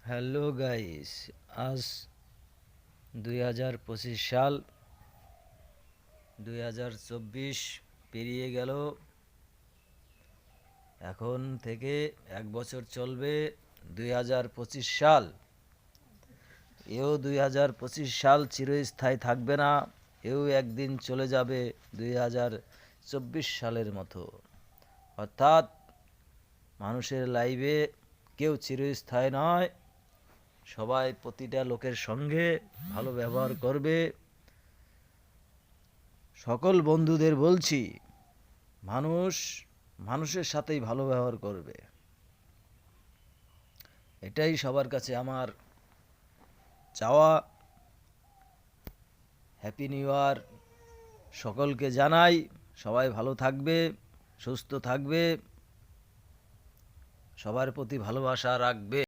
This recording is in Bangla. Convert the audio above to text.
হ্যালো গাইস, আজ 2025 সাল, 2024 পেরিয়ে গেল। এখন থেকে এক বছর চলবে 2025 সাল। এও 2025 সাল চিরস্থায়ী থাকবে না, এও একদিন চলে যাবে 2024 সালের মতো। অর্থাৎ মানুষের লাইফে কেউ চিরস্থায়ী নয়। সবাই প্রতিটা লোকের সঙ্গে ভালো ব্যবহার করবে। সকল বন্ধুদের বলছি, মানুষের সাথেই ভালো ব্যবহার করবে। এটাই সবার কাছে আমার চাওয়া। হ্যাপি নিউ ইয়ার সকলকে জানাই। সবাই ভালো থাকবে, সুস্থ থাকবে, সবার প্রতি ভালোবাসা রাখবে।